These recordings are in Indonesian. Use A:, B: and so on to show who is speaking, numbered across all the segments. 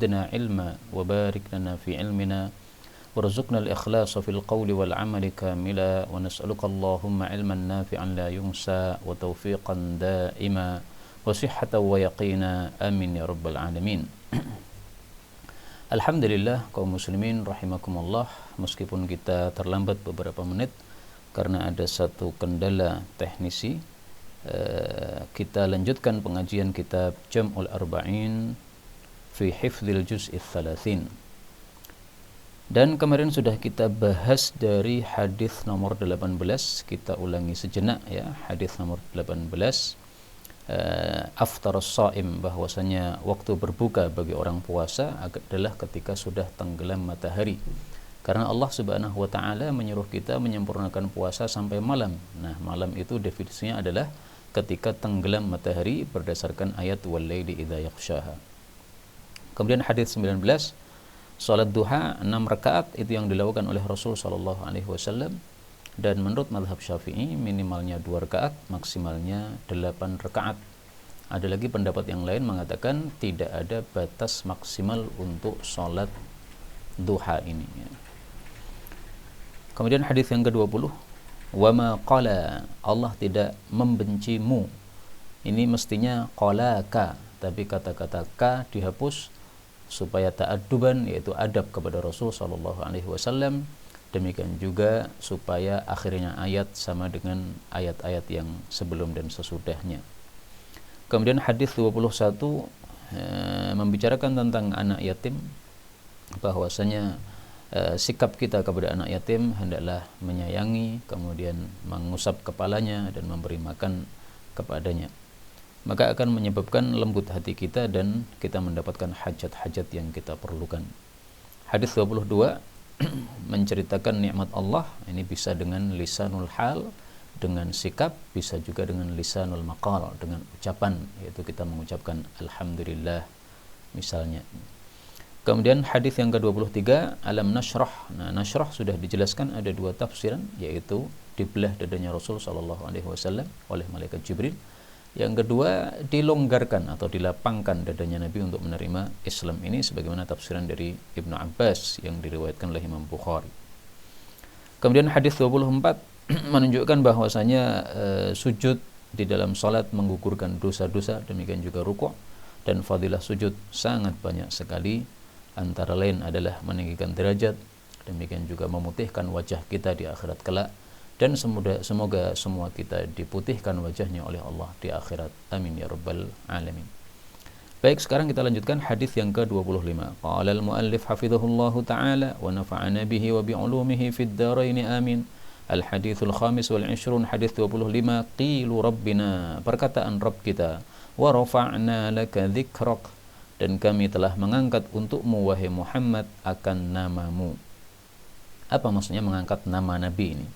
A: زدنا علما وبارك لنا في علمنا وارزقنا الإخلاص في القول والعمل كاملا ونسألك اللهم علما نافعا لا ينسى وتوفيقا دائما وصحة ويقينا آمين يا رب العالمين. Alhamdulillah kaum muslimin rahimakumullah, meskipun kita terlambat beberapa menit karena ada satu kendala teknisi, kita lanjutkan pengajian kitab Jam'ul Arba'in fi Hifdzil Juz'its Tsalatsin. Dan kemarin sudah kita bahas dari hadis nomor 18, kita ulangi sejenak ya, hadis nomor 18, aftarus shaim, bahwasanya waktu berbuka bagi orang puasa adalah ketika sudah tenggelam matahari. Karena Allah Subhanahu wa taala menyuruh kita menyempurnakan puasa sampai malam. Nah, malam itu definisinya adalah ketika tenggelam matahari berdasarkan ayat wal-laili idza yaghshaha. Kemudian hadis 19, salat duha 6 rakaat itu yang dilakukan oleh Rasul sallallahu alaihi wasallam, dan menurut mazhab Syafi'i minimalnya 2 rakaat, maksimalnya 8 rakaat. Ada lagi pendapat yang lain mengatakan tidak ada batas maksimal untuk salat duha ini ya. Kemudian hadis yang ke-20, wa ma qala, Allah tidak membencimu. Ini mestinya qalaka, tapi kata-kata ka dihapus supaya ta'adduban, yaitu adab kepada Rasul sallallahu alaihi wasallam. Demikian juga supaya akhirnya ayat sama dengan ayat-ayat yang sebelum dan sesudahnya. Kemudian hadis 21 membicarakan tentang anak yatim, bahwasanya sikap kita kepada anak yatim hendaklah menyayangi, kemudian mengusap kepalanya dan memberi makan kepadanya. Maka akan menyebabkan lembut hati kita dan kita mendapatkan hajat-hajat yang kita perlukan. Hadis 22 menceritakan nikmat Allah. Ini bisa dengan lisanul hal, dengan sikap, bisa juga dengan lisanul maqal, dengan ucapan, yaitu kita mengucapkan alhamdulillah misalnya. Kemudian hadis yang ke-23, alam nashrah. Nah, nashrah sudah dijelaskan ada 2 tafsiran, yaitu dibelah dadanya Rasul sallallahu alaihi wasallam oleh malaikat Jibril. Yang kedua, dilonggarkan atau dilapangkan dadanya Nabi untuk menerima Islam. Ini sebagaimana tafsiran dari Ibnu Abbas yang diriwayatkan oleh Imam Bukhari. Kemudian hadis 24 menunjukkan bahwasanya sujud di dalam salat menggugurkan dosa-dosa, demikian juga rukuk, dan fadilah sujud sangat banyak sekali. Antara lain adalah meninggikan derajat, demikian juga memutihkan wajah kita di akhirat kelak, dan semoga semua kita diputihkan wajahnya oleh Allah di akhirat. Amin ya rabbal alamin. Baik, sekarang kita lanjutkan hadis yang ke-25. Qala al-muallif hafizahullahu ta'ala wa nafa'ana bihi wa bi'ulumihi fid dharain amin. Al-hadithul khamis wal 20, hadis 25, qilu rabbina, perkataan Rabb kita, wa rafa'na laka dzikrak, dan kami telah mengangkat untukmu wahai Muhammad akan namamu. Apa maksudnya mengangkat nama Nabi ini?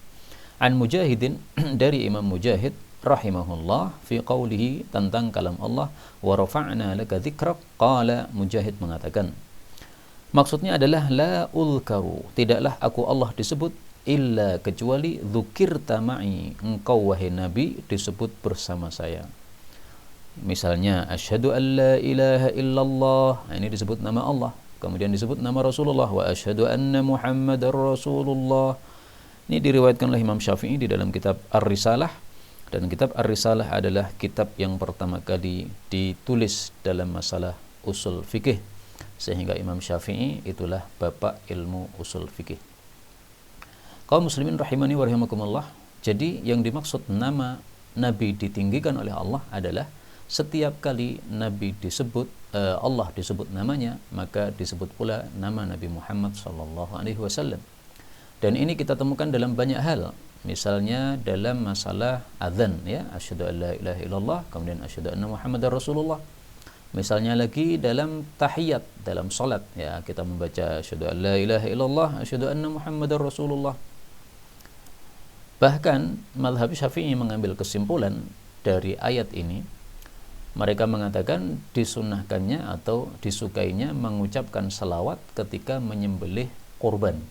A: An Mujahidin, dari Imam Mujahid rahimahullah, fi qawlihi, tentang kalam Allah, wa rafa'na laka dzikrak, qala, Mujahid mengatakan, maksudnya adalah la ulkaru, tidaklah aku Allah disebut, illa kecuali dzukirta ma'i, engkau wahai Nabi disebut bersama saya. Misalnya asyhadu an la ilaha illallah, ini disebut nama Allah, kemudian disebut nama Rasulullah, wa asyhadu anna Muhammadar Rasulullah. Ini diriwayatkan oleh Imam Syafi'i di dalam kitab Ar-Risalah, dan kitab Ar-Risalah adalah kitab yang pertama kali ditulis dalam masalah usul fikih, sehingga Imam Syafi'i itulah bapak ilmu usul fikih. Kaum muslimin rahimani wa rahimakumullah, jadi yang dimaksud nama Nabi ditinggikan oleh Allah adalah setiap kali Nabi disebut, Allah disebut namanya, maka disebut pula nama Nabi Muhammad sallallahu alaihi wasallam. Dan ini kita temukan dalam banyak hal. Misalnya dalam masalah azan ya, asyhadu an la ilaha illallah, kemudian asyhadu anna Muhammadar Rasulullah. Misalnya lagi dalam tahiyat, dalam salat ya, kita membaca asyhadu an la ilaha illallah, asyhadu anna Muhammadar Rasulullah. Bahkan mazhab Syafi'i mengambil kesimpulan dari ayat ini. Mereka mengatakan disunnahkannya atau disukainya mengucapkan salawat ketika menyembelih kurban.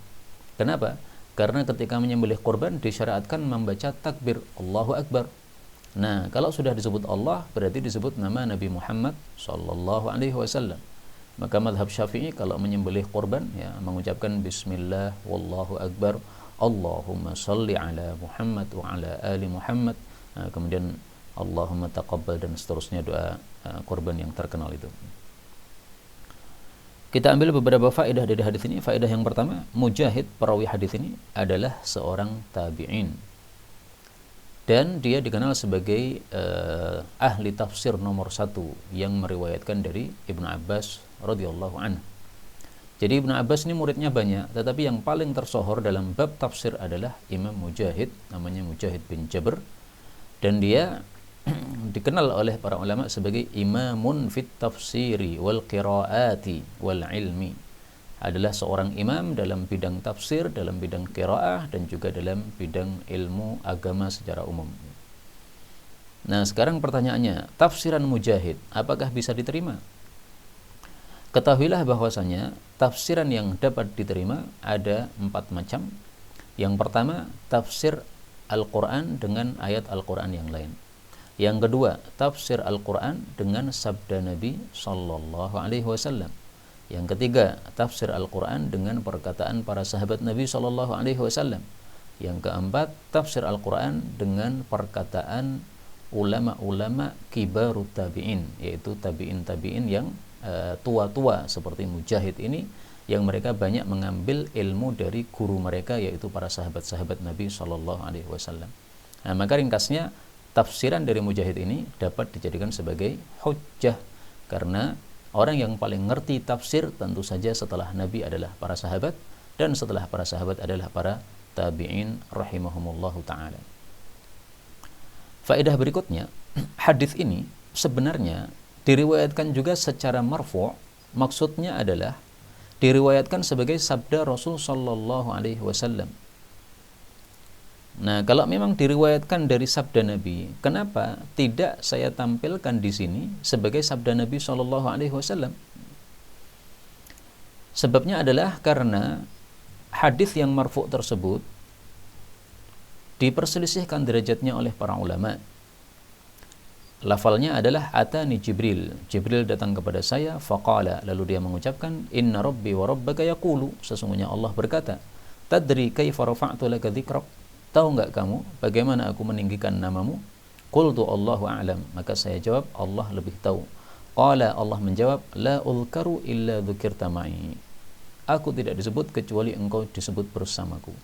A: Kenapa? Karena ketika menyembelih kurban disyariatkan membaca takbir Allahu Akbar. Nah, kalau sudah disebut Allah berarti disebut nama Nabi Muhammad sallallahu alaihi wasallam. Maka mazhab Syafi'i kalau menyembelih kurban ya mengucapkan bismillah wallahu akbar, Allahumma shalli ala Muhammad wa ala ali Muhammad. Kemudian Allahumma taqabbal dan seterusnya doa kurban yang terkenal itu. Kita ambil beberapa faedah dari hadis ini. Faedah yang pertama, Mujahid perawi hadis ini adalah seorang tabi'in. Dan dia dikenal sebagai ahli tafsir nomor 1 yang meriwayatkan dari Ibnu Abbas radhiyallahu anhu. Jadi Ibnu Abbas ini muridnya banyak, tetapi yang paling tersohor dalam bab tafsir adalah Imam Mujahid, namanya Mujahid bin Jabr, dan dia dikenal oleh para ulama sebagai imamun fit tafsiri wal qiraati wal ilmi. Adalah seorang imam dalam bidang tafsir, dalam bidang qiraah, dan juga dalam bidang ilmu agama secara umum. Nah, sekarang pertanyaannya, tafsiran Mujahid apakah bisa diterima? Ketahuilah bahwasanya tafsiran yang dapat diterima ada 4 macam. Yang pertama, tafsir Al-Quran dengan ayat Al-Quran yang lain. Yang kedua, tafsir Al-Quran dengan sabda Nabi Sallallahu Alaihi Wasallam. Yang ketiga, tafsir Al-Quran dengan perkataan para sahabat Nabi Sallallahu Alaihi Wasallam. Yang keempat, tafsir Al-Quran dengan perkataan ulama-ulama kibarut tabi'in, yaitu tabi'in yang tua-tua seperti Mujahid ini, yang mereka banyak mengambil ilmu dari guru mereka, yaitu para sahabat-sahabat Nabi Sallallahu Alaihi Wasallam. Nah, maka ringkasnya tafsiran dari Mujahid ini dapat dijadikan sebagai hujjah, karena orang yang paling ngerti tafsir tentu saja setelah Nabi adalah para sahabat, dan setelah para sahabat adalah para tabi'in rahimahumullahu ta'ala. Faedah berikutnya, hadis ini sebenarnya diriwayatkan juga secara marfu', maksudnya adalah diriwayatkan sebagai sabda Rasul sallallahu alaihi wasallam. Nah, kalau memang diriwayatkan dari sabda Nabi, kenapa tidak saya tampilkan di sini sebagai sabda Nabi sallallahu alaihi wasallam? Sebabnya adalah karena hadis yang marfu' tersebut diperselisihkan derajatnya oleh para ulama. Lafalnya adalah atani Jibril. Jibril datang kepada saya, faqala, lalu dia mengucapkan, inna rabbi wa rabbaka yaqulu, sesungguhnya Allah berkata, tadri kaifa rafa'tu laka dzikrak, tahu enggak kamu bagaimana aku meninggikan namamu? Qultu Allahu a'lam, maka saya jawab, Allah lebih tahu. Qala, Allah menjawab, la ulkaru illa dzukirta ma'i, aku tidak disebut kecuali engkau disebut bersamaku.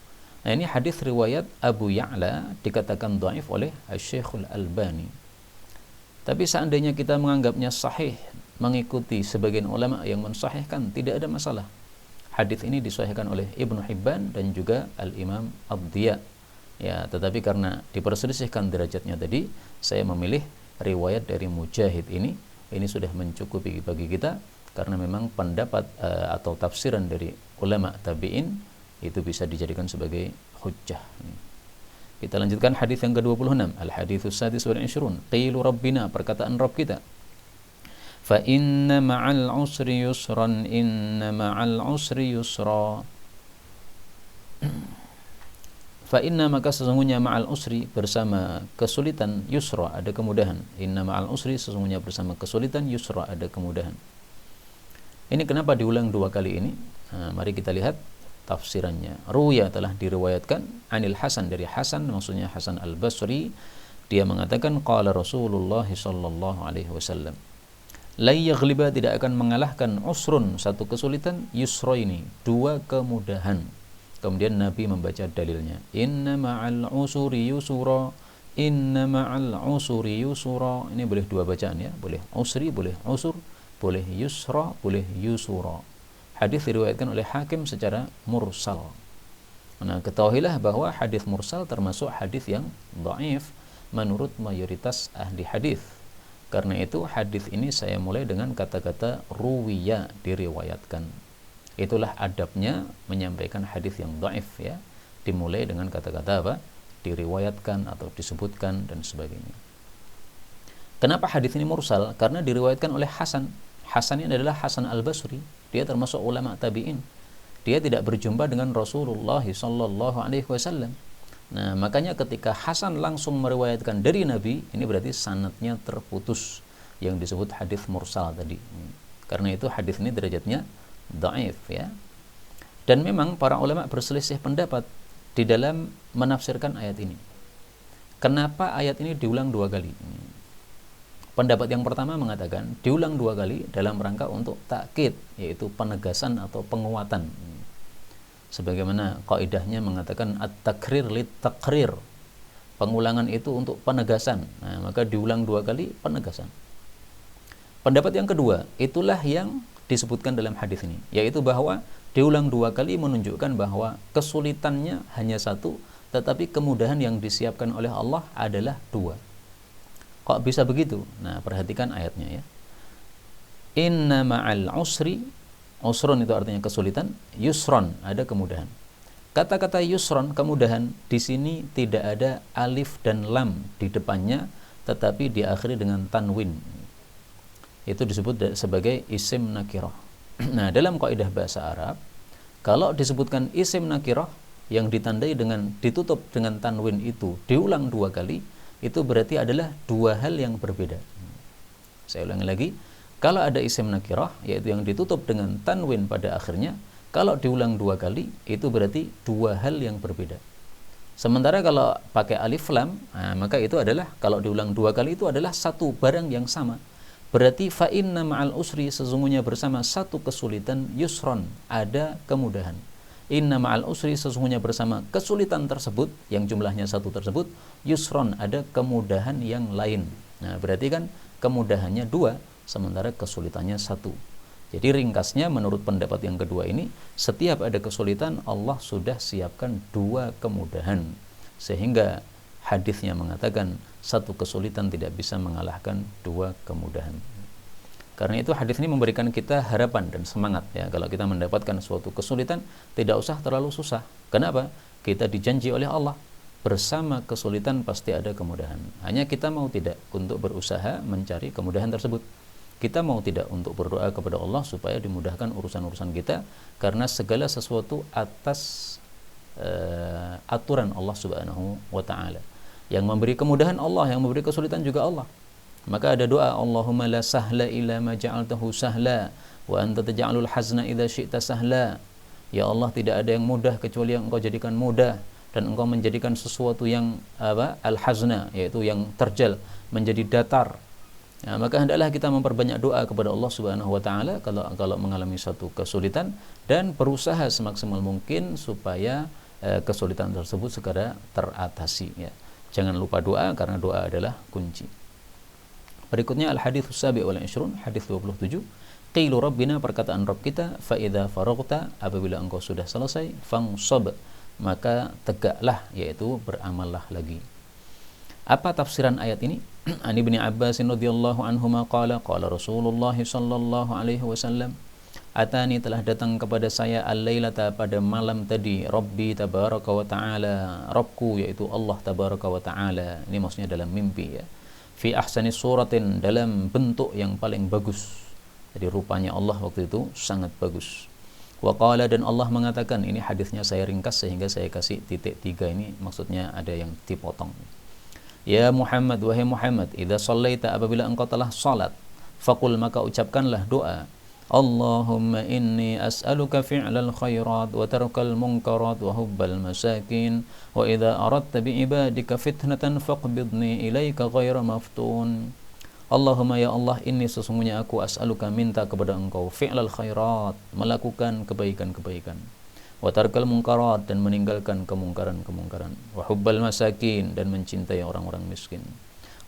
A: Nah, ini hadis riwayat Abu Ya'la, dikatakan dhaif oleh Asy-Syaikh Al-Albani. Tapi seandainya kita menganggapnya sahih, mengikuti sebagian ulama yang mensahihkan, tidak ada masalah. Hadis ini disahihkan oleh Ibnu Hibban dan juga Al-Imam Ad-Diya. Ya, tetapi karena diperselisihkan derajatnya tadi, saya memilih riwayat dari Mujahid ini sudah mencukupi bagi kita, karena memang pendapat atau tafsiran dari ulama tabi'in itu bisa dijadikan sebagai hujjah. Kita lanjutkan hadis yang ke-26, al-haditsus sadis wal 20. Qilu rabbina, perkataan Rabb kita. Fa inna ma'al usri yusran, inna ma'al usri yusra. Fa inna, maka sesungguhnya ma'al usri, bersama kesulitan, yusra, ada kemudahan. Inna ma'al usri, sesungguhnya bersama kesulitan, yusra, ada kemudahan. Ini kenapa diulang 2 kali ini? Nah, mari kita lihat tafsirannya. Ruya, telah diriwayatkan anil Hasan, dari Hasan, maksudnya Hasan Al-Basri, dia mengatakan qala Rasulullah sallallahu alaihi wasallam, la yaghliba, tidak akan mengalahkan usrun, satu kesulitan, yusraini, 2 kemudahan. Kemudian Nabi membaca dalilnya, inna ma'al usri yusra, inna ma'al usri yusra. Ini boleh 2 bacaan ya, boleh usri, boleh usur, boleh yusra, boleh yusura. Hadis diriwayatkan oleh Hakim secara mursal. Nah, ketahuilah bahwa hadis mursal termasuk hadis yang dhaif menurut mayoritas ahli hadis. Karena itu hadis ini saya mulai dengan kata-kata ruwiya, diriwayatkan. Itulah adabnya menyampaikan hadis yang dhaif ya. Dimulai dengan kata-kata apa? Diriwayatkan atau disebutkan dan sebagainya. Kenapa hadis ini mursal? Karena diriwayatkan oleh Hasan. Hasan ini adalah Hasan Al-Basri. Dia termasuk ulama tabi'in. Dia tidak berjumpa dengan Rasulullah sallallahu alaihi wasallam. Nah, makanya ketika Hasan langsung meriwayatkan dari Nabi, ini berarti sanadnya terputus, yang disebut hadis mursal tadi. Karena itu hadis ini derajatnya dhaif ya. Dan memang para ulama berselisih pendapat di dalam menafsirkan ayat ini. Kenapa ayat ini diulang 2 kali? Pendapat yang pertama mengatakan diulang 2 kali dalam rangka untuk takkid, yaitu penegasan atau penguatan. Sebagaimana kaidahnya mengatakan at-takrir lit-taqrir. Pengulangan itu untuk penegasan. Nah, maka diulang 2 kali penegasan. Pendapat yang kedua, itulah yang disebutkan dalam hadis ini, yaitu bahwa diulang 2 kali menunjukkan bahwa kesulitannya hanya satu, tetapi kemudahan yang disiapkan oleh Allah adalah 2. Kok bisa begitu? Nah, perhatikan ayatnya ya. Inna ma'al usri, usron itu artinya kesulitan, yusron ada kemudahan. Kata-kata yusron, kemudahan, di sini tidak ada alif dan lam di depannya, tetapi diakhiri dengan tanwin. Itu disebut sebagai isim nakirah. Nah, dalam kaidah bahasa Arab, kalau disebutkan isim nakirah yang ditandai dengan ditutup dengan tanwin itu diulang 2 kali, itu berarti adalah 2 hal yang berbeda. Saya ulangi lagi, kalau ada isim nakirah yaitu yang ditutup dengan tanwin pada akhirnya, kalau diulang 2 kali itu berarti 2 hal yang berbeda. Sementara kalau pakai alif lam, maka itu adalah kalau diulang 2 kali itu adalah satu barang yang sama. Berarti fa inna ma'al usri, sesungguhnya bersama satu kesulitan, yusron ada kemudahan. Inna ma'al usri, sesungguhnya bersama kesulitan tersebut yang jumlahnya 1 tersebut, yusron ada kemudahan yang lain. Nah, berarti kan kemudahannya 2 sementara kesulitannya 1. Jadi ringkasnya menurut pendapat yang kedua ini, setiap ada kesulitan Allah sudah siapkan 2 kemudahan. Sehingga hadisnya mengatakan satu kesulitan tidak bisa mengalahkan 2 kemudahan. Karena itu hadis ini memberikan kita harapan dan semangat ya, kalau kita mendapatkan suatu kesulitan tidak usah terlalu susah. Kenapa? Kita dijanji oleh Allah bersama kesulitan pasti ada kemudahan. Hanya kita mau tidak untuk berusaha mencari kemudahan tersebut. Kita mau tidak untuk berdoa kepada Allah supaya dimudahkan urusan-urusan kita, karena segala sesuatu atas aturan Allah Subhanahu wa taala. Yang memberi kemudahan Allah, yang memberi kesulitan juga Allah. Maka ada doa, Allahumma la sahla illa ma ja'altahu sahla wa anta taj'alul hazna idza syi'ta sahla. Ya Allah, tidak ada yang mudah kecuali yang Engkau jadikan mudah, dan Engkau menjadikan sesuatu yang al-hazna, yaitu yang terjal, menjadi datar. Nah, maka hendaklah kita memperbanyak doa kepada Allah Subhanahu wa taala kalau mengalami suatu kesulitan, dan berusaha semaksimal mungkin supaya kesulitan tersebut segera teratasi ya. Jangan lupa doa, karena doa adalah kunci. Berikutnya al-hadits sabi' wal 20, hadis 27. Qilu rabbina, perkataan Rabb kita, fa idza faraghta, apabila engkau sudah selesai, fansab, maka tegaklah, yaitu beramallah lagi. Apa tafsiran ayat ini? An Ibnu Abbas radhiyallahu anhuma qala qala Rasulullah sallallahu alaihi wasallam, atani, telah datang kepada saya al-lailata, pada malam tadi, Rabbi tabaraka wa ta'ala, Rabbku yaitu Allah tabaraka wa ta'ala. Ini maksudnya dalam mimpi ya. Fi ahsani suratin, dalam bentuk yang paling bagus. Jadi rupanya Allah waktu itu sangat bagus. Wa qala, dan Allah mengatakan, ini hadisnya saya ringkas sehingga saya kasih titik 3 ini, maksudnya ada yang dipotong. Ya Muhammad, wahai Muhammad, idza shallaita, apabila engkau telah salat, faqul, maka ucapkanlah doa, Allahumma inni as'aluka fi'lal khairat wa tarkal munkarat wa hubbal masakin wa idza aradta bi ibadika fitnatan faqbidni ilaika ghaira maftun. Allahumma, ya Allah, inni, sesungguhnya aku, as'aluka, minta kepada engkau, fi'lal khairat, melakukan kebaikan-kebaikan, wa tarkal munkarat, dan meninggalkan kemungkaran-kemungkaran, wa hubbal masakin, dan mencintai orang-orang miskin.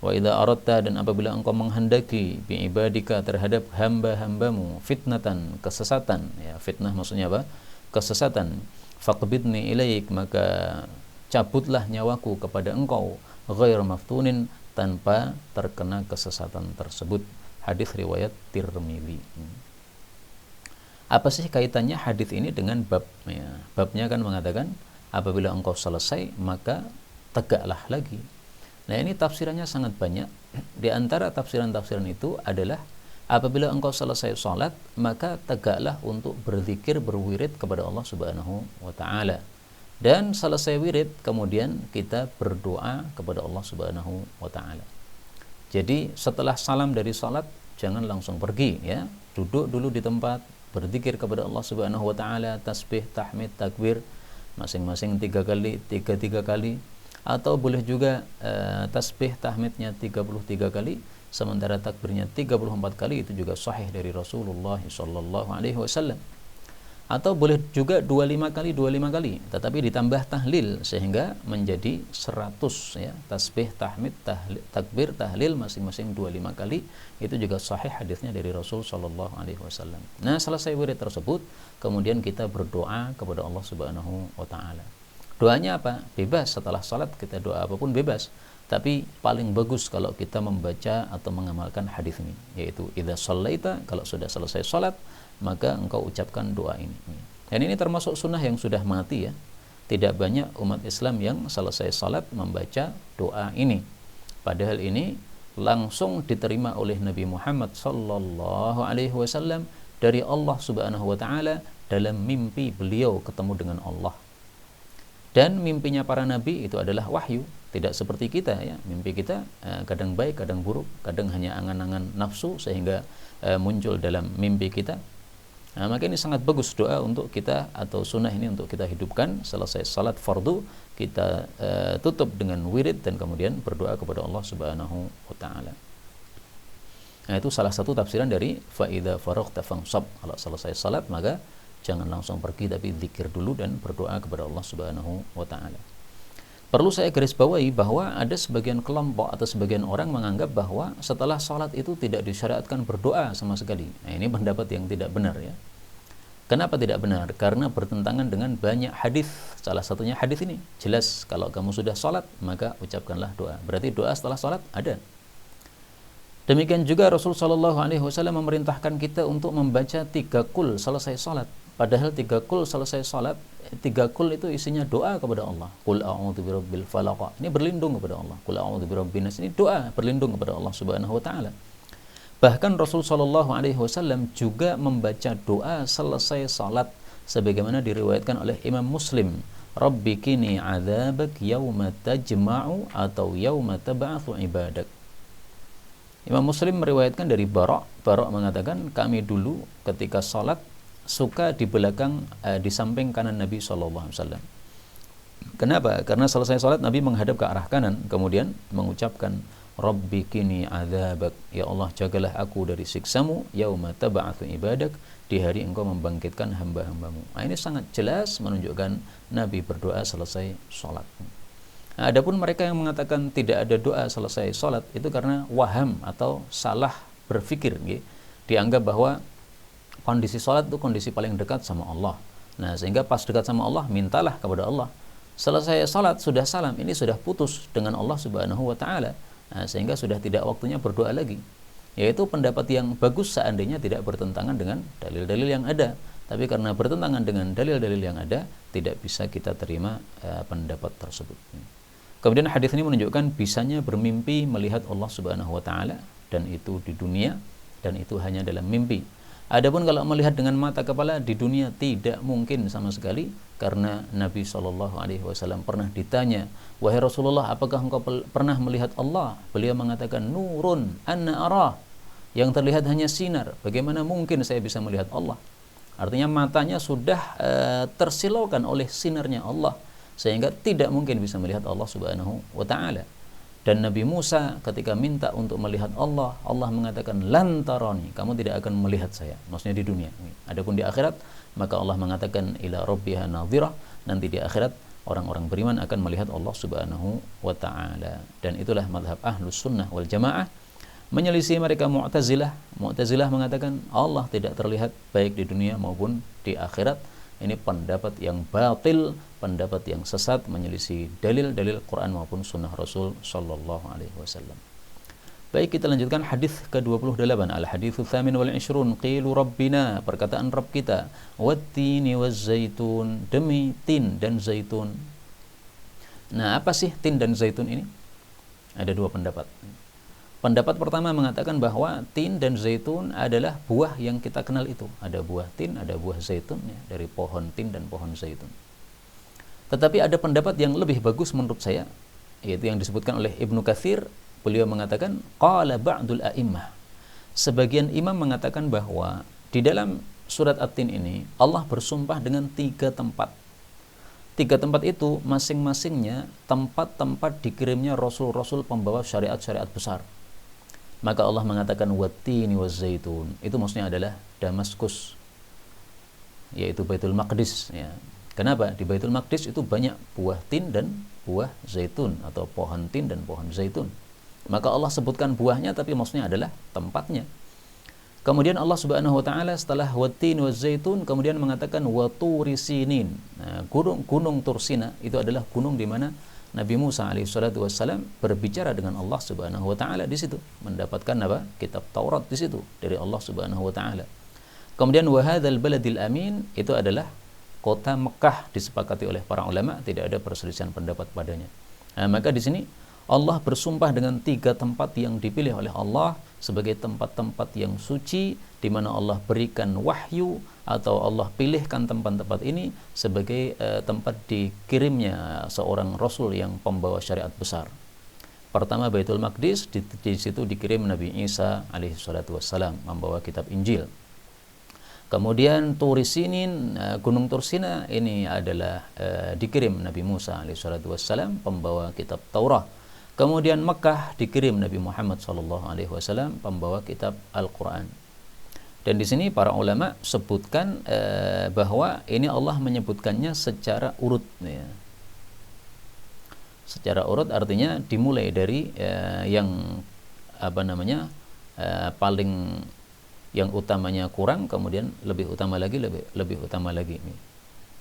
A: Wa idza aradta, dan apabila engkau menghendaki, bi ibadika, terhadap hamba-hambamu, fitnatan, kesesatan ya, fitnah maksudnya apa? Kesesatan. Faqbidni ilaik, maka cabutlah nyawaku kepada engkau, ghair maftunin, tanpa terkena kesesatan tersebut. Hadis riwayat Tirmidzi. Apa sih kaitannya hadis ini dengan bab ya? Babnya kan mengatakan apabila engkau selesai maka tegaklah lagi. Nah, ini tafsirannya sangat banyak. Di antara tafsiran-tafsiran itu adalah apabila engkau selesai sholat, maka tegaklah untuk berzikir, berwirid kepada Allah Subhanahu wa ta'ala. Dan selesai wirid, kemudian kita berdoa kepada Allah Subhanahu wa ta'ala. Jadi setelah salam dari sholat, jangan langsung pergi ya. duduk dulu di tempat, berzikir kepada Allah Subhanahu wa taala, tasbih, tahmid, takbir masing-masing 3 kali, 3 kali, atau boleh juga tasbih tahmidnya 33 kali sementara takbirnya 34 kali, itu juga sahih dari Rasulullah sallallahu alaihi wasallam. Atau boleh juga 25 kali, tetapi ditambah tahlil sehingga menjadi 100 ya. Tasbih, tahmid, takbir, tahlil masing-masing 25 kali, itu juga sahih hadisnya dari Rasul sallallahu alaihi wasallam. Nah, selesai wirid tersebut, kemudian kita berdoa kepada Allah Subhanahu wa taala. Doanya apa? Bebas, setelah salat kita doa apapun bebas. Tapi paling bagus kalau kita membaca atau mengamalkan hadis ini, yaitu idza shallaita, kalau sudah selesai salat maka engkau ucapkan doa ini. Dan ini termasuk sunnah yang sudah mati ya. Tidak banyak umat Islam yang selesai salat membaca doa ini. Padahal ini langsung diterima oleh Nabi Muhammad sallallahu alaihi wasallam dari Allah Subhanahu wa taala dalam mimpi beliau ketemu dengan Allah. Dan mimpinya para nabi itu adalah wahyu, tidak seperti kita ya. Mimpi kita kadang baik, kadang buruk, kadang hanya angan-angan nafsu sehingga muncul dalam mimpi kita. Nah, maka ini sangat bagus doa untuk kita, atau sunnah ini untuk kita hidupkan. Selesai salat fardu kita tutup dengan wirid dan kemudian berdoa kepada Allah Subhanahu wa taala. Nah, itu salah satu tafsiran dari fa idza faraghta fansab. Kalau selesai salat maka jangan langsung pergi, tapi zikir dulu dan berdoa kepada Allah Subhanahu wa taala. Perlu saya garis bawahi bahwa ada sebagian kelompok atau sebagian orang menganggap bahwa setelah sholat itu tidak disyariatkan berdoa sama sekali. Nah, ini pendapat yang tidak benar ya. Kenapa tidak benar? Karena bertentangan dengan banyak hadis. Salah satunya hadis ini. Jelas kalau kamu sudah sholat maka ucapkanlah doa. Berarti doa setelah sholat ada. Demikian juga Rasul sallallahu alaihi wasallam memerintahkan kita untuk membaca 3 qul selesai sholat. Padahal 3 qul selesai sholat, 3 qul itu isinya doa kepada Allah. Qul a'udzu birabbil falaq, ini berlindung kepada Allah. Qul a'udzu birabbin nas, ini doa berlindung kepada Allah Subhanahu wa taala. Bahkan Rasul sallallahu alaihi wasallam juga membaca doa selesai salat sebagaimana diriwayatkan oleh Imam Muslim. Rabbi qini 'adzabak yauma tajma'u atau yauma tab'atsu ibadak. Imam Muslim meriwayatkan dari Bara' mengatakan, kami dulu ketika salat suka di belakang di samping kanan Nabi SAW. Kenapa? Karena selesai salat Nabi menghadap ke arah kanan, kemudian mengucapkan Rabbi qini adzabak, ya Allah jagalah aku dari siksamu, yauma tab'atsu ibadak, di hari engkau membangkitkan hamba-hambamu. Nah, ini sangat jelas menunjukkan Nabi berdoa selesai salat. Nah, adapun mereka yang mengatakan tidak ada doa selesai salat itu karena waham atau salah berpikir, dianggap bahwa kondisi sholat itu kondisi paling dekat sama Allah. Nah, sehingga pas dekat sama Allah, mintalah kepada Allah. Selesai sholat, sudah salam, ini sudah putus dengan Allah Subhanahu wa ta'ala. Nah, sehingga sudah tidak waktunya berdoa lagi. Yaitu pendapat yang bagus seandainya tidak bertentangan dengan dalil-dalil yang ada. Tapi karena bertentangan dengan dalil-dalil yang ada, tidak bisa kita terima pendapat tersebut. Kemudian hadis ini menunjukkan bisanya bermimpi melihat Allah Subhanahu wa ta'ala, dan itu di dunia, dan itu hanya dalam mimpi. Adapun kalau melihat dengan mata kepala di dunia tidak mungkin sama sekali, karena Nabi SAW pernah ditanya, wahai Rasulullah, apakah engkau pernah melihat Allah? Beliau mengatakan, nurun anna arah, yang terlihat hanya sinar, bagaimana mungkin saya bisa melihat Allah? Artinya matanya sudah tersilaukan oleh sinarnya Allah, sehingga tidak mungkin bisa melihat Allah Subhanahu wa ta'ala. Dan Nabi Musa ketika minta untuk melihat Allah, Allah mengatakan lan tarani, kamu tidak akan melihat saya, maksudnya di dunia. Adapun di akhirat, maka Allah mengatakan ila rabbiha nadhirah, nanti di akhirat orang-orang beriman akan melihat Allah Subhanahu wa taala. Dan itulah mazhab Ahlus Sunnah wal Jamaah, menyelisih mereka Mu'tazilah. Mu'tazilah mengatakan Allah tidak terlihat baik di dunia maupun di akhirat. Ini pendapat yang batil, pendapat yang sesat, menyelisih dalil-dalil Quran maupun sunnah Rasul sallallahu alaihi wasallam. Baik, kita lanjutkan hadis ke-28. Al-haditsu tsamin wal 20, qilu rabbina, perkataan Rabb kita, wat-tini waz-zaitun, demi tin dan zaitun. Nah, apa sih tin dan zaitun ini? Ada 2 pendapat. Pendapat pertama mengatakan bahwa tin dan zaitun adalah buah yang kita kenal itu. Ada buah tin, ada buah zaitun ya, dari pohon tin dan pohon zaitun. Tetapi ada pendapat yang lebih bagus menurut saya, yaitu yang disebutkan oleh Ibnu Katsir. Beliau mengatakan qala ba'dul a'immah, Sebagian imam mengatakan bahwa di dalam surat At-Tin ini Allah bersumpah dengan 3 tempat. 3 tempat itu masing-masingnya tempat-tempat dikirimnya rasul-rasul pembawa syariat-syariat besar. Maka Allah mengatakan wattini wazzaitun. Itu maksudnya adalah Damaskus, yaitu Baitul Maqdis ya. Kenapa? Di Baitul Maqdis itu banyak buah tin dan buah zaitun, atau pohon tin dan pohon zaitun. Maka Allah sebutkan buahnya tapi maksudnya adalah tempatnya. Kemudian Allah Subhanahu wa taala setelah wattin wazaitun kemudian mengatakan waturi sinin. Nah, gunung Tursina itu adalah gunung di mana Nabi Musa alaihissalatu wassalam berbicara dengan Allah Subhanahu wa taala di situ, mendapatkan apa? Kitab Taurat di situ dari Allah Subhanahu wa taala. Kemudian wa hadzal baladil amin itu adalah kota Mekah, disepakati oleh para ulama, tidak ada perselisihan pendapat padanya. Nah, maka di sini Allah bersumpah dengan 3 tempat yang dipilih oleh Allah sebagai tempat-tempat yang suci, di mana Allah berikan wahyu atau Allah pilihkan tempat-tempat ini sebagai tempat dikirimnya seorang rasul yang pembawa syariat besar. Pertama Baitul Maqdis, di situ dikirim Nabi Isa alaihi salatu wassalam membawa kitab Injil. Kemudian Turi Sinin, Gunung Tursina ini adalah dikirim Nabi Musa alaihi salatu wassalam pembawa kitab Taurat. Kemudian Mekah dikirim Nabi Muhammad sallallahu alaihi wasallam pembawa kitab Al-Qur'an. Dan di sini para ulama sebutkan bahwa ini Allah menyebutkannya secara urut ya. Secara urut artinya dimulai dari yang paling yang utamanya kurang, kemudian lebih utama lagi, lebih utama lagi.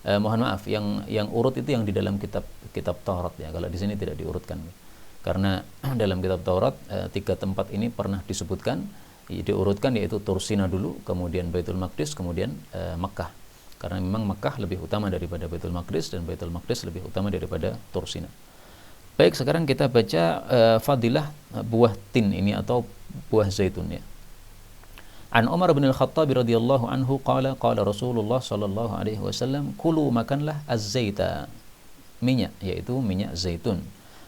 A: Mohon maaf, yang urut itu yang di dalam kitab Taurat ya. Kalau di sini tidak diurutkan. Karena dalam kitab Taurat 3 tempat ini pernah disebutkan, diurutkan, yaitu Tursina dulu, kemudian Baitul Maqdis, kemudian Makkah. Karena memang Makkah lebih utama daripada Baitul Maqdis dan Baitul Maqdis lebih utama daripada Tursina. Baik, sekarang kita baca fadilah buah tin ini atau buah zaitun ya. An Umar bin Al-Khattab radhiyallahu anhu qala Rasulullah sallallahu alaihi wasallam kulu makanlah az-zaita, minyak, yaitu minyak zaitun,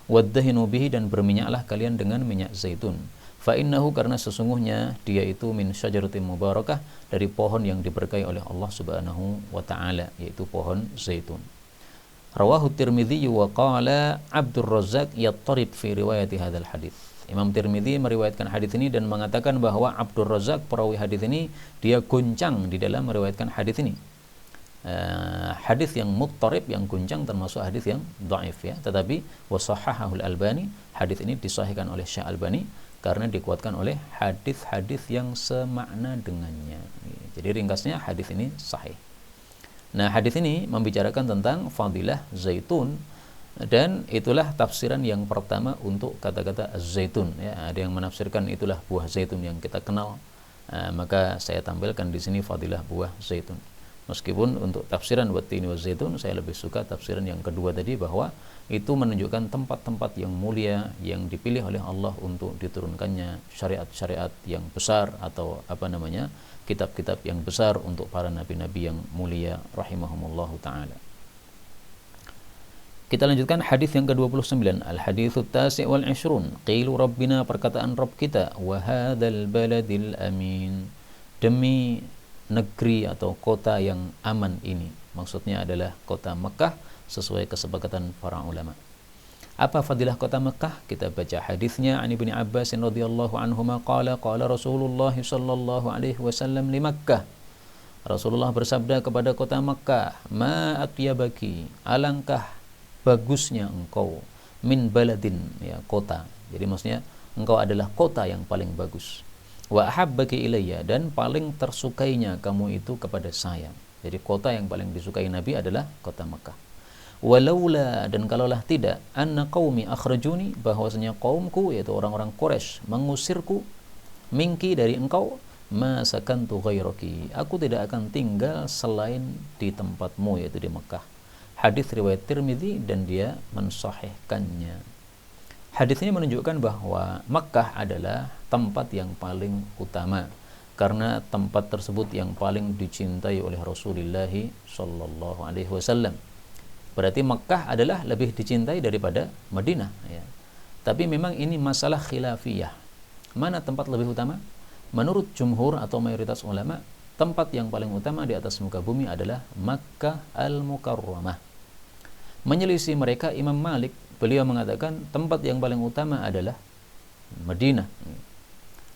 A: waddahinu bihi, dan berminyaklah kalian dengan minyak zaitun, fa innahu, karena sesungguhnya dia itu min syajaratin mubarakah, dari pohon yang diberkahi oleh Allah Subhanahu wa taala, yaitu pohon zaitun. Rawahu Tirmidzi wa qala Abdur Razzaq yattarib fi riwayati hadzal hadits. Imam Tirmidzi meriwayatkan hadis ini dan mengatakan bahwa Abdur Razzaq perawi hadis ini dia goncang di dalam meriwayatkan hadis ini. Hadis yang muttarib, yang goncang, termasuk hadis yang dhaif ya. Tetapi wasahhahahu Al-Albani, hadis ini disahihkan oleh Syekh Albani karena dikuatkan oleh hadis-hadis yang semakna dengannya. Jadi ringkasnya hadis ini sahih. Nah, hadis ini membicarakan tentang fadilah zaitun, dan itulah tafsiran yang pertama untuk kata-kata zaitun ya. Ada yang menafsirkan itulah buah zaitun yang kita kenal. Maka saya tampilkan di sini fadilah buah zaitun. Meskipun untuk tafsiran wattini wazaitun saya lebih suka tafsiran yang kedua tadi, bahwa itu menunjukkan tempat-tempat yang mulia yang dipilih oleh Allah untuk diturunkannya syariat-syariat yang besar, atau kitab-kitab yang besar untuk para nabi-nabi yang mulia rahimahumullahu taala. Kita lanjutkan hadis yang ke-29, al-haditsu tasi' wal 'ishrun. Qilu rabbina, perkataan Rabb kita, wa hadzal baladil amin, demi negeri atau kota yang aman ini. Maksudnya adalah kota Mekah sesuai kesepakatan para ulama. Apa fadilah kota Mekah? Kita baca hadisnya. An Ibnu Abbas radhiyallahu anhuma qala Rasulullah sallallahu alaihi wasallam li Makkah. Rasulullah bersabda kepada kota Mekah, ma atyabaki, alangkah bagusnya engkau, min baladin, ya, kota. Jadi maksudnya engkau adalah kota yang paling bagus. Wa ahabbaki ilayya, dan paling tersukainya kamu itu kepada saya. Jadi kota yang paling disukai Nabi adalah kota Mekah. Walaula, dan kalaulah tidak, anna qaumi akhrajuni, bahwasanya kaumku yaitu orang-orang Quraisy mengusirku, minki, dari engkau, ma sakantu ghairaki, aku tidak akan tinggal selain di tempatmu, yaitu di Mekah. Hadis riwayat Tirmidzi dan dia mensahihkannya. Hadis ini menunjukkan bahwa Makkah adalah tempat yang paling utama, karena tempat tersebut yang paling dicintai oleh Rasulullah sallallahu alaihi wasallam. Berarti Makkah adalah lebih dicintai daripada Madinah ya. Tapi memang ini masalah khilafiyah. Mana tempat lebih utama? menurut jumhur atau mayoritas ulama, tempat yang paling utama di atas muka bumi adalah Makkah Al-Mukarramah. Menyelisih mereka Imam Malik, beliau mengatakan tempat yang paling utama adalah Madinah.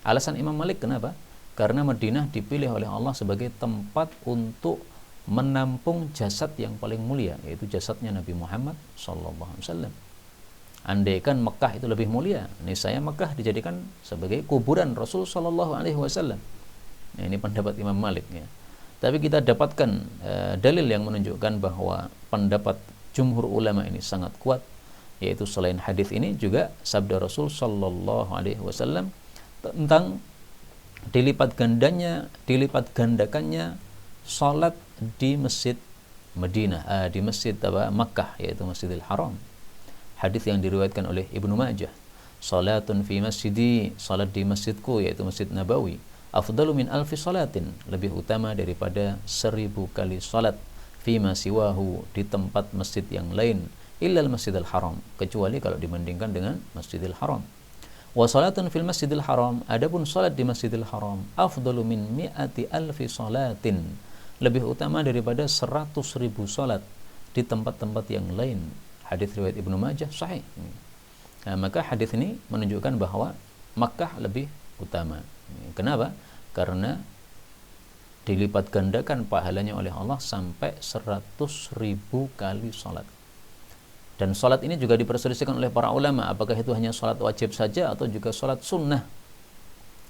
A: Alasan Imam Malik kenapa? Karena Madinah dipilih oleh Allah sebagai tempat untuk menampung jasad yang paling mulia, yaitu jasadnya Nabi Muhammad SAW. Andaikan Mekah itu lebih mulia, niscaya Mekah dijadikan sebagai kuburan Rasul SAW. Nah, ini pendapat Imam Malik ya. Tapi kita dapatkan dalil yang menunjukkan bahwa pendapat jumhur ulama ini sangat kuat, yaitu selain hadis ini juga sabda Rasul SAW tentang dilipat gandakannya salat di masjid Madinah, di masjid Makkah, yaitu Masjidil Haram. Hadis yang diriwayatkan oleh Ibnu Majah, salatun fi masjidi, salat di masjidku, yaitu Masjid Nabawi, afdalu min alfi salatin, lebih utama daripada 1000 kali salat, fima siwahu, di tempat masjid yang lain, illal Masjidil Haram, kecuali kalau dibandingkan dengan Masjidil Haram. Wa salatun fil Masjidil Haram, adapun salat di Masjidil Haram, afdalu min mi'ati alfi salatin, lebih utama daripada 100.000 salat di tempat-tempat yang lain. Hadis riwayat Ibnu Majah sahih. Nah, maka hadis ini menunjukkan bahwa Makkah lebih utama. Kenapa? Karena dilipat gandakan pahalanya oleh Allah sampai 100.000 kali salat. Dan salat ini juga diperselisihkan oleh para ulama, apakah itu hanya salat wajib saja atau juga salat sunnah.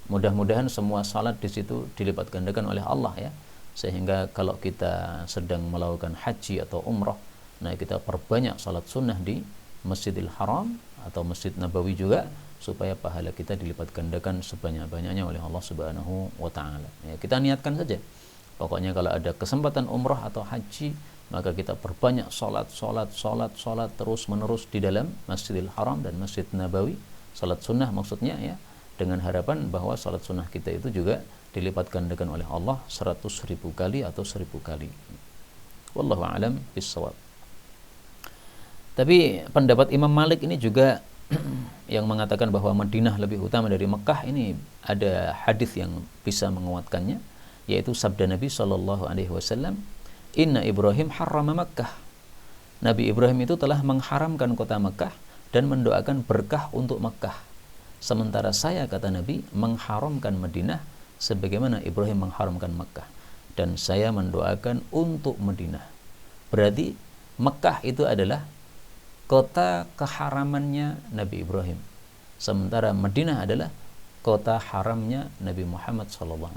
A: Mudah-mudahan semua salat di situ dilipat gandakan oleh Allah ya. Sehingga kalau kita sedang melakukan haji atau umrah, nah kita perbanyak salat sunnah di Masjidil Haram atau Masjid Nabawi juga, supaya pahala kita dilipat gandakan sebanyak-banyaknya oleh Allah Subhanahu wa taala. Ya, kita niatkan saja. Pokoknya kalau ada kesempatan umrah atau haji, maka kita perbanyak salat terus menerus di dalam Masjidil Haram dan Masjid Nabawi, salat sunnah maksudnya ya, dengan harapan bahwa salat sunnah kita itu juga dilipat gandakan oleh Allah 100.000 kali atau 1000 kali. Wallahu a'lam bishawab. Tapi pendapat Imam Malik ini juga yang mengatakan bahwa Madinah lebih utama dari Mekah, ini ada hadis yang bisa menguatkannya, yaitu sabda Nabi SAW, Inna Ibrahim harrama Makkah. Nabi Ibrahim itu telah mengharamkan kota Mekah dan mendoakan berkah untuk Mekah. Sementara saya, kata Nabi, mengharamkan Madinah sebagaimana Ibrahim mengharamkan Mekah, dan saya mendoakan untuk Madinah. Berarti Mekah itu adalah kota keharamannya Nabi Ibrahim, sementara Madinah adalah kota haramnya Nabi Muhammad SAW.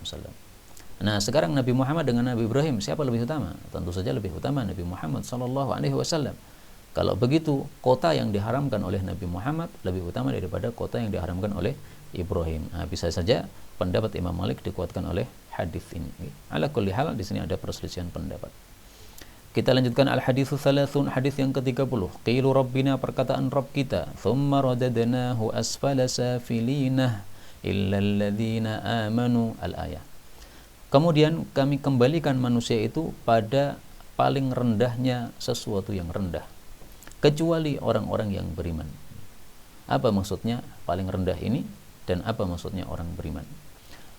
A: Nah, sekarang Nabi Muhammad dengan Nabi Ibrahim, siapa lebih utama? Tentu saja lebih utama Nabi Muhammad SAW. Kalau begitu, kota yang diharamkan oleh Nabi Muhammad lebih utama daripada kota yang diharamkan oleh Ibrahim. Nah, bisa saja pendapat Imam Malik dikuatkan oleh hadis ini. Ala kulli hal, di sini ada perselisihan pendapat. Kita lanjutkan al-haditsu tsalathun, hadis yang ke-30. Qilu rabbina, perkataan Rabb kita, thumma radadnahu asfala safilina illa alladhina amanu, al-ayah. Kemudian kami kembalikan manusia itu pada paling rendahnya sesuatu yang rendah, kecuali orang-orang yang beriman. Apa maksudnya paling rendah ini dan apa maksudnya orang beriman?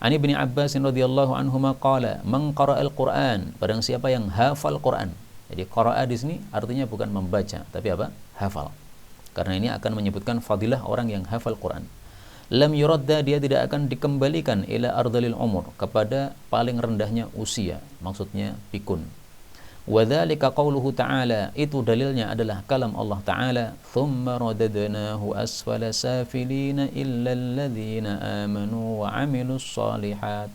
A: Ani bin Abbas radhiyallahu anhuma qala, man qara'al Qur'an, barang siapa yang hafal Quran. Jadi qara'a di sini artinya bukan membaca, tapi apa? Hafal. Karena ini akan menyebutkan fadilah orang yang hafal Quran. Lam yuradda, dia tidak akan dikembalikan ila ardalil umur, kepada paling rendahnya usia, maksudnya pikun. Wa dzalika qauluhu ta'ala, itu dalilnya adalah kalam Allah Ta'ala, thumma radadnahu asfala safilina illa alladhina amanu wa amilus shalihat.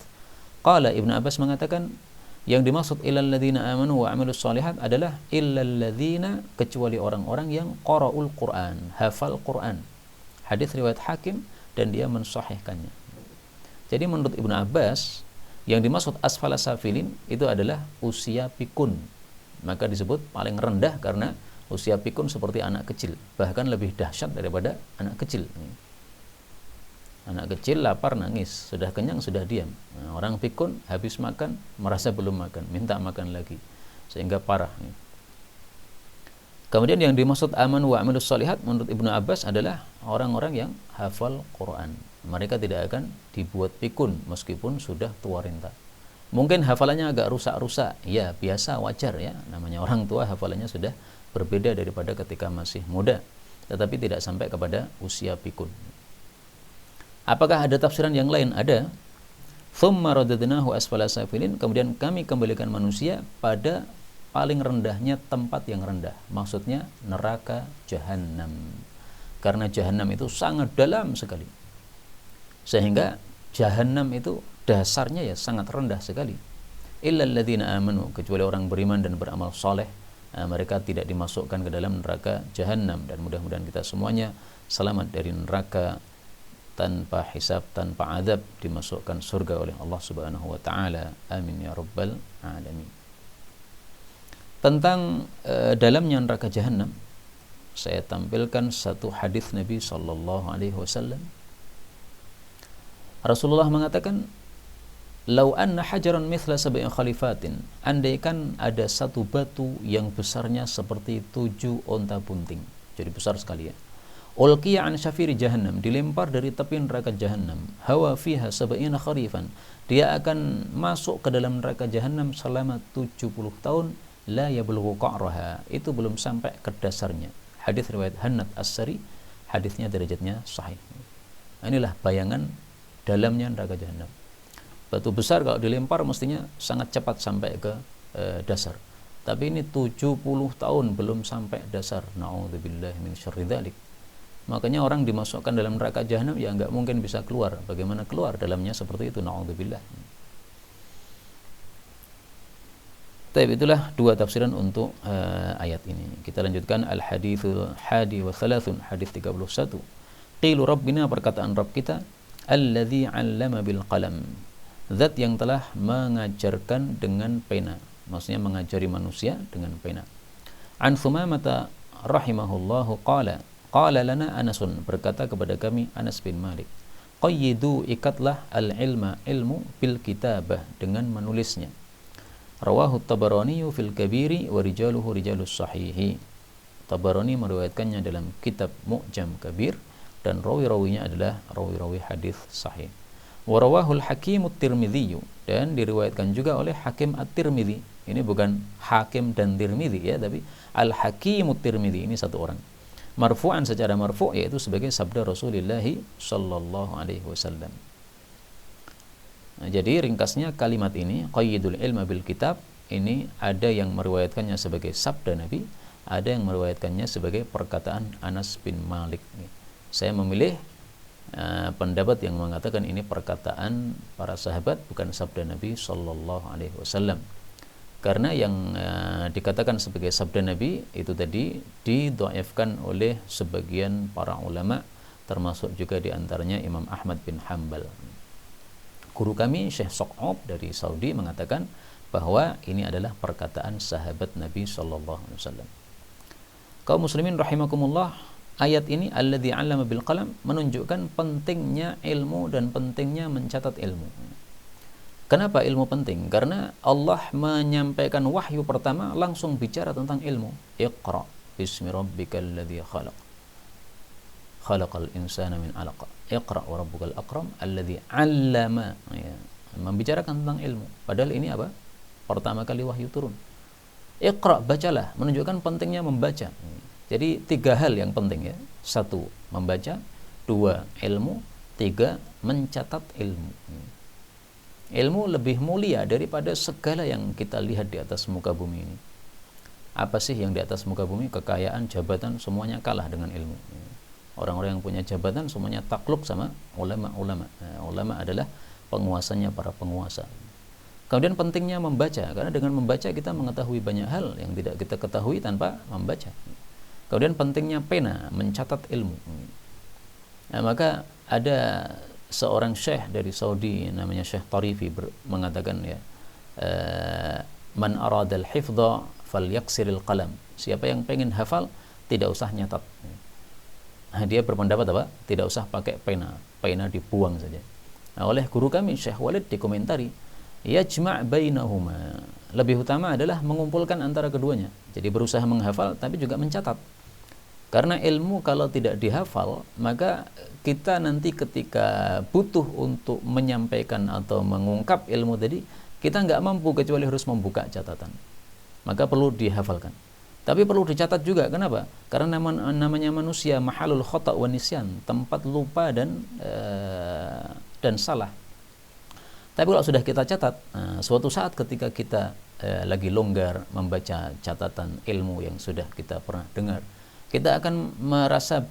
A: Qala, Ibnu Abbas mengatakan yang dimaksud illal ladzina amanu wa amilus shalihat adalah illal ladzina, kecuali orang-orang yang qara'ul Quran, hafal Quran. Hadis riwayat Hakim dan dia mensahihkannya. Jadi menurut Ibnu Abbas, yang dimaksud asfala safilin itu adalah usia pikun. Maka disebut paling rendah karena usia pikun seperti anak kecil, bahkan lebih dahsyat daripada anak kecil. Anak kecil lapar nangis, sudah kenyang sudah diam. Nah, orang pikun habis makan merasa belum makan, minta makan lagi, sehingga parah. Kemudian yang dimaksud aman wa amilus shalihat menurut Ibnu Abbas adalah orang-orang yang hafal Quran. Mereka tidak akan dibuat pikun meskipun sudah tua renta. Mungkin hafalannya agak rusak-rusak, ya biasa, wajar ya, namanya orang tua hafalannya sudah berbeda daripada ketika masih muda, tetapi tidak sampai kepada usia pikun. Apakah ada tafsiran yang lain? Ada. Thumma radadnahu asfala safilin, kemudian kami kembalikan manusia pada paling rendahnya tempat yang rendah, maksudnya neraka jahanam. Karena jahanam itu sangat dalam sekali, sehingga jahanam itu dasarnya ya sangat rendah sekali. Illal ladzina amanu, kecuali orang beriman dan beramal soleh, mereka tidak dimasukkan ke dalam neraka jahanam. Dan mudah-mudahan kita semuanya selamat dari neraka tanpa hisab, tanpa azab, dimasukkan surga oleh Allah Subhanahu wa taala. Amin ya rabbal alamin. Tentang dalamnya neraka jahanam, saya tampilkan satu hadis Nabi sallallahu alaihi wasallam. Rasulullah mengatakan, "Lau anna hajaran mithla sab'i khalifatin," andaikan ada satu batu yang besarnya seperti 7 onta bunting. Jadi besar sekali ya. Ulqiya an syafiri jahannam, dilempar dari tepi neraka jahannam. Hawa fiha sab'ina kharifan, dia akan masuk ke dalam neraka jahannam selama 70 tahun. La yablughu qa'raha, itu belum sampai ke dasarnya. Hadis riwayat Hannad As-Sari, hadisnya derajatnya sahih. Inilah bayangan dalamnya neraka jahanam. Batu besar kalau dilempar mestinya sangat cepat sampai ke dasar. Tapi ini 70 tahun belum sampai dasar. Na'udzubillahi min syarri dzalik. Makanya orang dimasukkan dalam neraka jahanam ya enggak mungkin bisa keluar. Bagaimana keluar? Dalamnya seperti itu. Na'udzubillah. Tapi itulah dua tafsiran untuk ayat ini. Kita lanjutkan al-haditsul hadi wa thalathun, hadis 31. Qilu rabbina, perkataan Rabb kita, alladzi 'allama bil qalam, zat yang telah mengajarkan dengan pena, maksudnya mengajari manusia dengan pena. An Thumamah rahimahullahu qala lana Anasun, berkata kepada kami Anas bin Malik, qayyidu, ikatlah al-ilma, ilmu, bil kitabah, dengan menulisnya. Rawahu Tabarani fil Kabiri wa rijaluhu rijalus sahihi. Tabarani meriwayatkannya dalam kitab Mu'jam Kabir, dan rawi-rawinya adalah rawi-rawi hadis sahih. Wa rawahu al-Hakim at-Tirmidzi, dan diriwayatkan juga oleh Hakim at-Tirmidzi. Ini bukan Hakim dan Tirmidzi ya, tapi al-Hakim at-Tirmidzi, ini satu orang. Marfu'an, secara marfu', yaitu sebagai sabda Rasulullah sallallahu alaihi wasallam. Nah, jadi ringkasnya kalimat ini, qayyidul ilma bil kitab, ini ada yang meriwayatkannya sebagai sabda Nabi, ada yang meriwayatkannya sebagai perkataan Anas bin Malik. Saya memilih pendapat yang mengatakan ini perkataan para sahabat, bukan sabda Nabi sallallahu alaihi wasallam. Karena yang dikatakan sebagai sabda Nabi itu tadi didhaifkan oleh sebagian para ulama, termasuk juga diantaranya Imam Ahmad bin Hanbal. Guru kami Syekh Sok'ob dari Saudi mengatakan bahwa ini adalah perkataan sahabat Nabi sallallahu alaihi wasallam. Kaum muslimin rahimakumullah, ayat ini alladzi 'allama bil qalam menunjukkan pentingnya ilmu dan pentingnya mencatat ilmu. Kenapa ilmu penting? Karena Allah menyampaikan wahyu pertama langsung bicara tentang ilmu. Iqra bismi rabbikal ladzi khalaq. Khalaqal insana min 'alaq. Iqra wa rabbukal akram alladzi 'allama, ya, membicarakan tentang ilmu. Padahal ini apa? Pertama kali wahyu turun. Iqra, bacalah, menunjukkan pentingnya membaca. Jadi 3 hal yang penting ya. 1, membaca, 2, ilmu, 3, mencatat ilmu. Ilmu lebih mulia daripada segala yang kita lihat di atas muka bumi ini. Apa sih yang di atas muka bumi? Kekayaan, jabatan, semuanya kalah dengan ilmu. Orang-orang yang punya jabatan semuanya takluk sama ulama-ulama. Ulama adalah penguasanya para penguasa. Kemudian pentingnya membaca, karena dengan membaca kita mengetahui banyak hal yang tidak kita ketahui tanpa membaca. Kemudian pentingnya pena, mencatat ilmu. Nah, maka ada seorang syekh dari Saudi namanya Syekh Tarifi mengatakan ya, man aradal hifdha falyaksiril qalam. Siapa yang pengen hafal tidak usah nyatat. Dia berpendapat apa? Tidak usah pakai pena, pena dibuang saja. Nah, oleh guru kami Syekh Walid dikomentari, yajma' bainahuma, lebih utama adalah mengumpulkan antara keduanya. Jadi berusaha menghafal tapi juga mencatat. Karena ilmu kalau tidak dihafal, maka kita nanti ketika butuh untuk menyampaikan atau mengungkap ilmu tadi, kita nggak mampu kecuali harus membuka catatan. Maka perlu dihafalkan. Tapi perlu dicatat juga. Kenapa? Karena namanya manusia mahalul khata' wa nisyan, tempat lupa dan salah. Tapi kalau sudah kita catat, suatu saat ketika kita lagi longgar membaca catatan ilmu yang sudah kita pernah dengar, kita akan merasa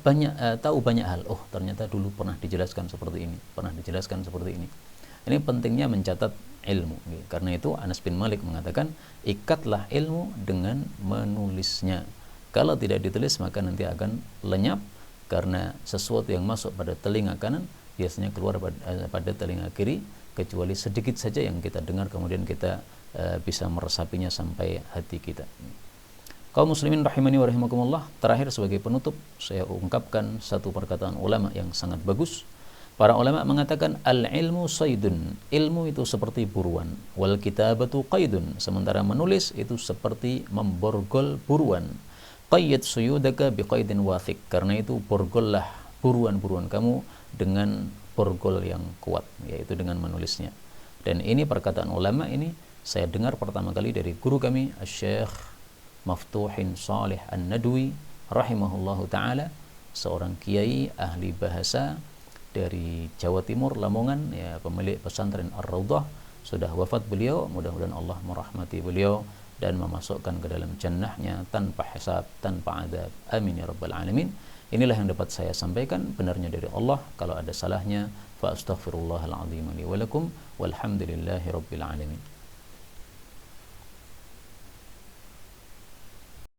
A: tahu banyak hal. Oh, ternyata dulu pernah dijelaskan seperti ini, pernah dijelaskan seperti ini. Ini pentingnya mencatat ilmu. Karena itu Anas bin Malik mengatakan, ikatlah ilmu dengan menulisnya. Kalau tidak ditulis maka nanti akan lenyap, karena sesuatu yang masuk pada telinga kanan biasanya keluar pada telinga kiri, kecuali sedikit saja yang kita dengar kemudian kita bisa meresapinya sampai hati kita. Kaum muslimin rahimani wa rahimakumullah, terakhir sebagai penutup saya ungkapkan satu perkataan ulama yang sangat bagus. Para ulama mengatakan al-ilmu saydun, ilmu itu seperti buruan, wal kitabatu qaidun, sementara menulis itu seperti memborgol buruan. Qayyid suyudaka biqaidin wathik, karena itu borgollah buruan-buruan kamu dengan borgol yang kuat, yaitu dengan menulisnya. Dan ini perkataan ulama ini saya dengar pertama kali dari guru kami Asy-Syaikh Maftuhin Salih An-Nadwi rahimahullahu ta'ala, seorang kiai ahli bahasa dari Jawa Timur, Lamongan, ya, pemilik pesantren Ar-Raudhah. Sudah wafat beliau, mudah-mudahan Allah merahmati beliau dan memasukkan ke dalam jannahnya tanpa hisab, tanpa adab. Amin ya rabbal alamin. Inilah yang dapat saya sampaikan, benarnya dari Allah. Kalau ada salahnya fa astaghfirullahal azim li wa lakum walhamdulillahi rabbil alamin.